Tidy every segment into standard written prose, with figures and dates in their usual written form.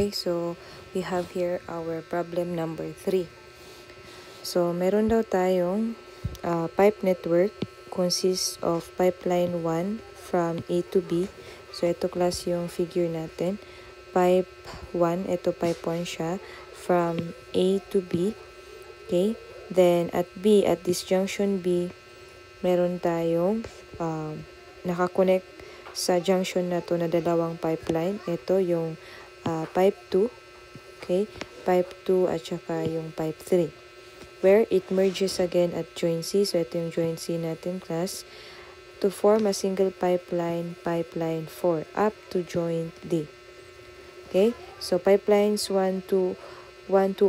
Okay, so we have here our problem number 3. So meron daw tayong pipe network consists of pipeline 1 from A to B. So ito class yung figure natin. Pipe 1, ito pipe 1 siya, from A to B. Okay, then at B, at this junction B, meron tayong nakakonect sa junction na to na dalawang pipeline. Ito yung pipe 2, okay, pipe 2 at saka yung pipe 3, where it merges again at joint C. So ito yung joint C natin class, to form a single pipeline, pipeline 4 up to joint D. Okay, so pipelines 1, 2,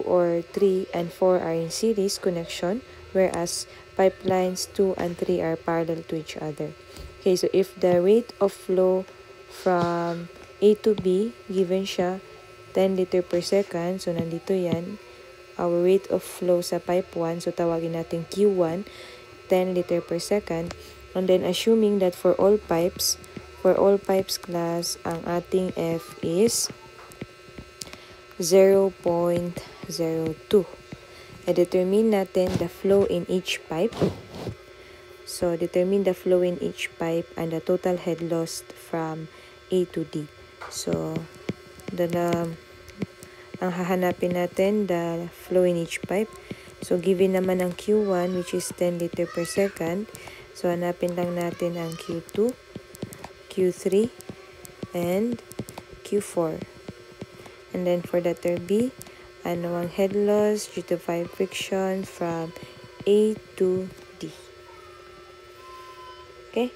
or 3 and 4 are in series connection, whereas pipelines 2 and 3 are parallel to each other. Okay, so if the rate of flow from A to B, given siya 10 liter per second, so nandito yan, our rate of flow sa pipe 1, so tawagin natin Q1, 10 liter per second, and then assuming that for all pipes class, ang ating F is 0.02. I-determine natin the flow in each pipe. So, determine the flow in each pipe and the total head loss from A to D. So, ang hahanapin natin, the flow in each pipe. So, given naman ang Q1, which is 10 liter per second. So, hanapin lang natin ang Q2, Q3, and Q4. And then for letter B, ano ang head loss due to pipe friction from A to D. Okay?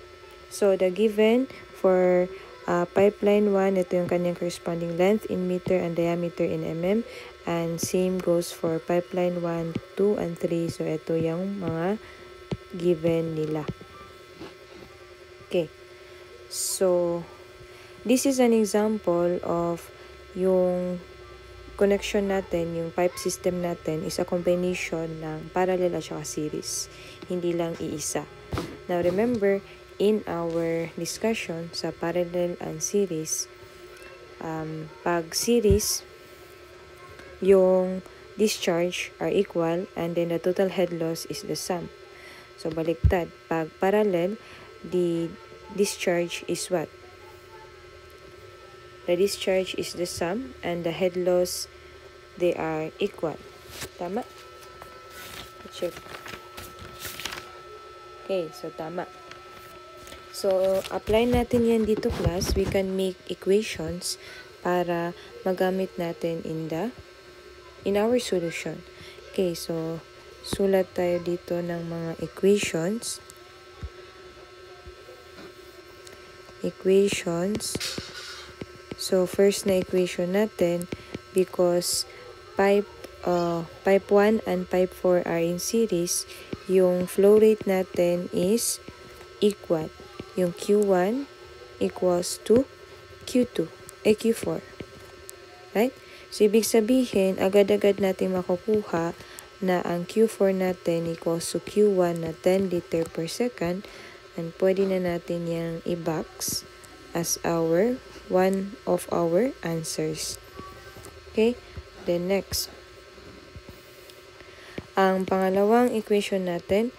So, the given for pipeline 1, ito yung kanyang corresponding length in meter and diameter in mm. And same goes for pipeline 1, 2, and 3. So, ito yung mga given nila. Okay. So, this is an example of yung connection natin, yung pipe system natin is a combination ng parallel at saka series. Hindi lang iisa. Now, remember, in our discussion sa parallel and series, pag series, yung discharge are equal and then the total head loss is the sum. So, baliktad. Pag parallel, the discharge is what? The discharge is the sum and the head loss, they are equal. Tama? Check. Okay, so tama. So, apply natin yan dito class. We can make equations para magamit natin in our solution. Okay, so sulat tayo dito ng mga equations. So, first na equation natin, because pipe 1 and pipe 4 are in series, yung flow rate natin is equal. Yung Q1 equals to Q4. Right? So, ibig sabihin, agad-agad natin makukuha na ang Q4 natin equals to Q1 na 10 liter per second, and pwede na natin yung i-box as one of our answers. Okay? Then next, ang pangalawang equation natin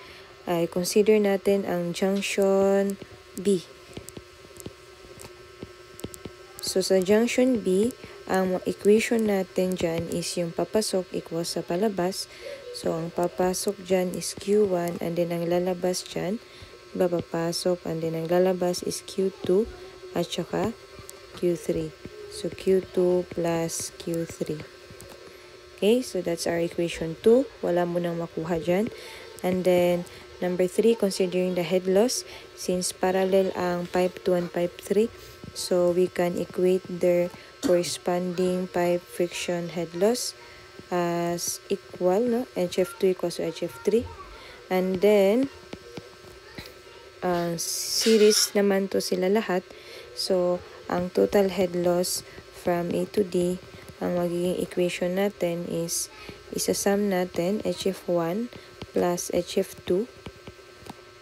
ay consider natin ang junction B. So, sa junction B, ang equation natin dyan is yung papasok equals sa palabas. So, ang papasok dyan is Q1 and then ang lalabas dyan, papasok and then ang lalabas is Q2 at saka Q3. So, Q2 plus Q3. Okay, so that's our equation 2. Wala mo nang makuha dyan. And then, number 3, considering the head loss. Since parallel ang pipe 2 and pipe 3, so we can equate their corresponding pipe friction head loss as equal, no? HF2 equals to HF3. And then, series naman to sila lahat. So, ang total head loss from A to D, ang magiging equation natin is isasum natin HF1 plus HF2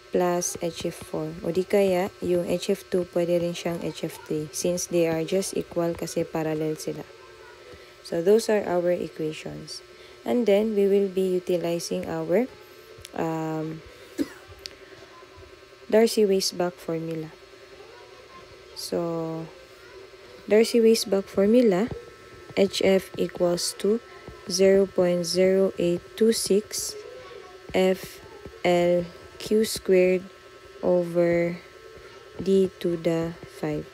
plus HF4. O di kaya, yung HF2 pwede rin siyang HF3 since they are just equal kasi parallel sila. So those are our equations. And then we will be utilizing our Darcy-Weisbach formula. So Darcy-Weisbach formula, HF equals to 0.0826 FLQ squared over d to the 5.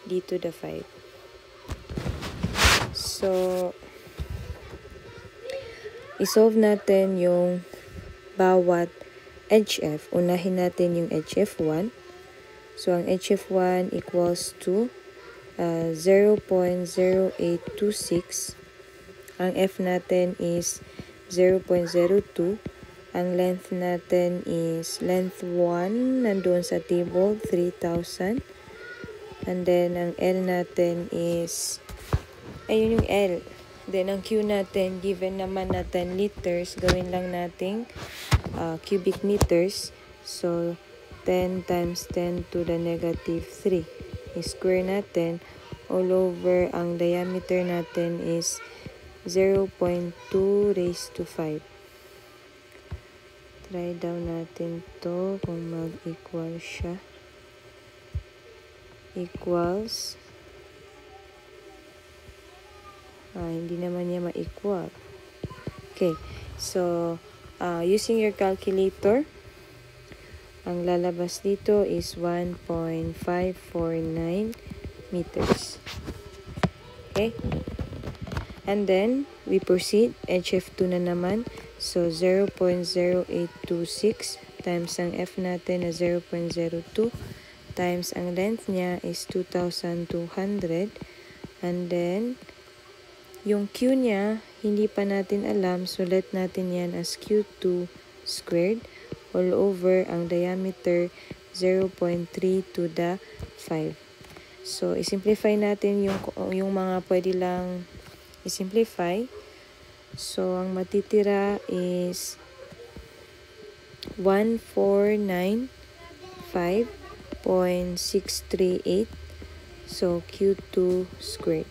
d to the 5. So, isolve natin yung bawat HF. Unahin natin yung HF1. So, ang HF1 equals to 0.0826. Ang F natin is 0.02. Ang length natin is length 1, nandoon sa table, 3,000. And then, ang L natin is, ayun yung L. Then, ang Q natin, given naman na 10 liters, gawin lang nating cubic meters. So, 10 times 10 to the negative 3. I-square natin, all over, ang diameter natin is 0.2 raised to 5. Try daw natin to kung mag-equal siya. Equals. Hindi naman niya ma-equal. Okay. So, using your calculator, ang lalabas dito is 1.549 meters. Okay. And then, we proceed. HF2 na naman. So, 0.0826 times ang F natin na 0.02 times ang length niya is 2,200. And then, yung Q niya, hindi pa natin alam. So, let natin yan as Q2 squared all over ang diameter 0.3 to the 5. So, isimplify natin yung mga pwede lang isimplify. So, ang matitira is 1495.638. So, Q2 squared.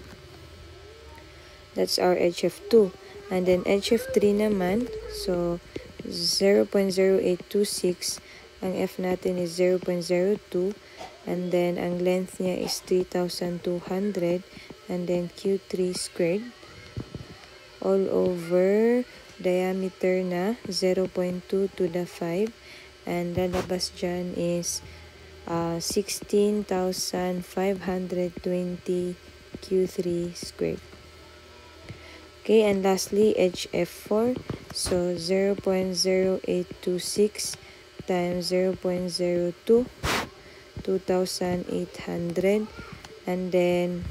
That's our HF2. And then, HF3 naman. So, 0.0826. Ang F natin is 0.02. And then, ang length niya is 3,200. And then, Q3 squared. All over diameter na 0.2 to the 5. And lalabas dyan is 16,520 Q3 squared. Okay, and lastly, HF4. So, 0.0826 times 0.02, 2,800. And then,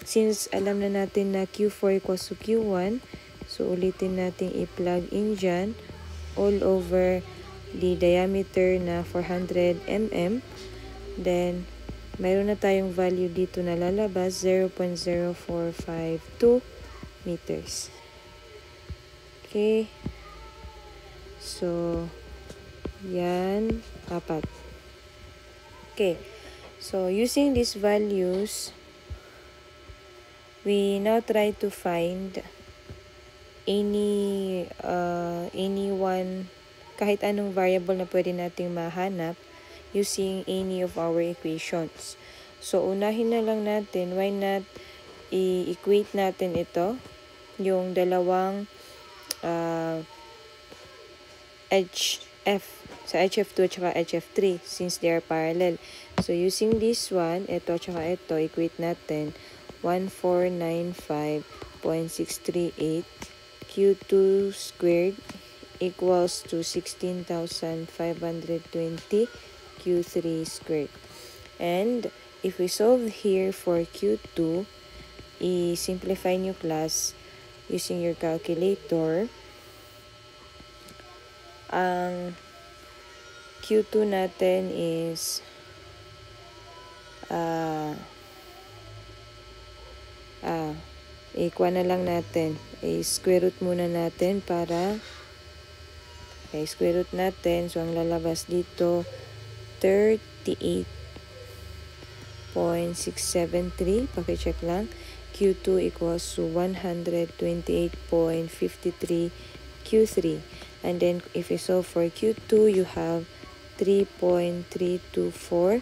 since alam na natin na Q4 equals to Q1, so ulitin natin i-plug in dyan all over the diameter na 400 mm. Then, mayroon na tayong value dito na lalabas, 0.0452 meters. Okay. So, yan, 4. Okay. So, using these values, we now try to find any one, kahit anong variable na pwede nating mahanap using any of our equations. So, unahin na lang natin, why not i-equate natin ito, yung dalawang HF, sa HF2 at saka HF3, since they are parallel. So, using this one, ito at saka ito, equate natin, 1495.638 Q2 squared equals to 16,520 Q3 squared. And if we solve here for Q2, i-simplify nyo class using your calculator. Ang Q2 natin is ikuha na lang natin. I-square root muna natin para square root natin. So, ang lalabas dito 38.673. Paki-check lang. Q2 equals to 128.53 Q3. And then if you solve for Q2, you have 3.324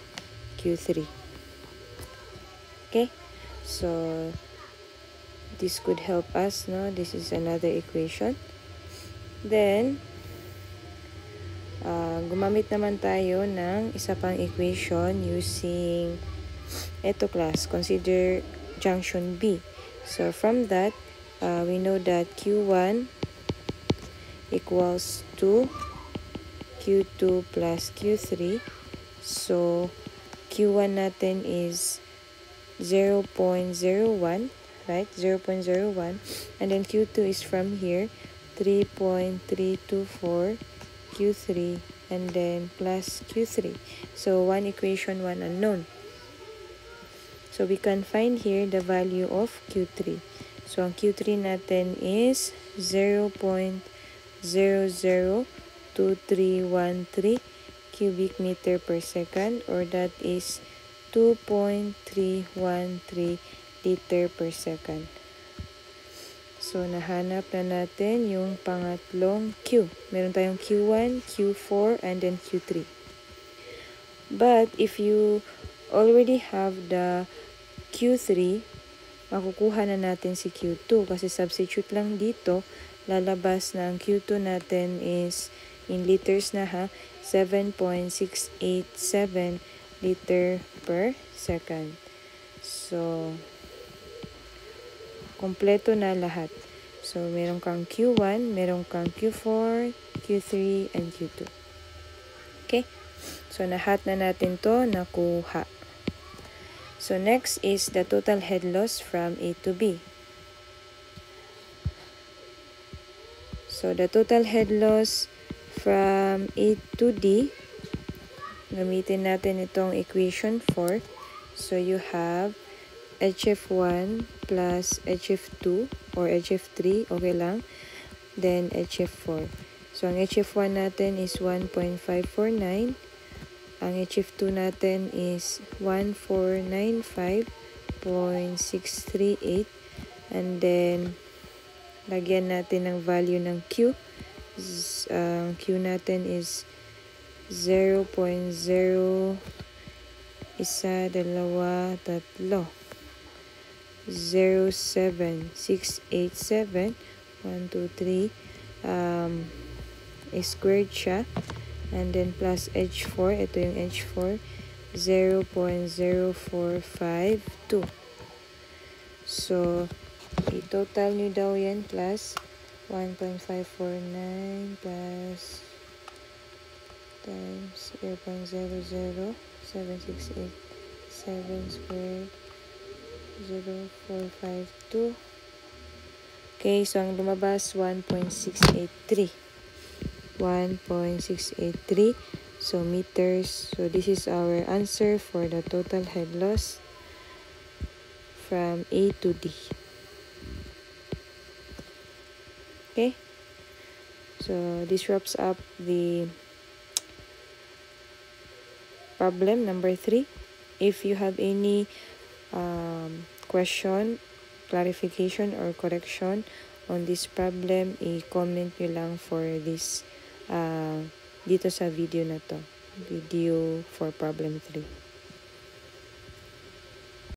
Q3. Okay, so this could help us, no? This is another equation. Then, gumamit naman tayo ng isa pang equation using ito class. Consider junction B. So from that, we know that Q1 equals to Q2 plus Q3. So Q1 natin is 0.01, right? 0.01. And then Q2 is from here, 3.324 Q3, and then plus Q3. So one equation, one unknown. So we can find here the value of Q3. So ang Q3 natin is 0.002313 cubic meter per second, or that is 2.313 liter per second. So nahanap na natin yung pangatlong Q. Meron tayong Q1, Q4, and then Q3. But if you already have the Q3, makukuha na natin si Q2 kasi substitute lang dito, lalabas na ang Q2 natin is in liters na ha, 7.687 liter per second. So, kompleto na lahat. So, meron kang Q1, meron kang Q4, Q3, and Q2. Okay? So, lahat na natin to nakuha. So, next is the total head loss from A to B. So, the total head loss from A to D, gamitin natin itong equation 4. So, you have HF1 plus HF2 or HF3, okay lang. Then, HF4. So, ang HF1 natin is 1.549. Ang HF2 natin is 1495.638. And then, lagyan natin ng value ng Q. Q natin is 0.0 isa, dalawa, tatlo. 0.7687 1, 2, 3 squared siya. And then plus H4, ito yung H4, 0.0452. So, i-total nyo daw yan plus 1.549 plus times 0.00768 squared 0.452. Okay, so ang lumabas 1.683. 1.683 so meters. So this is our answer for the total head loss from A to D. Okay, so this wraps up the problem number 3. If you have any question, clarification, or correction on this problem, i-comment nyo lang for this dito sa video na to, video for problem 3.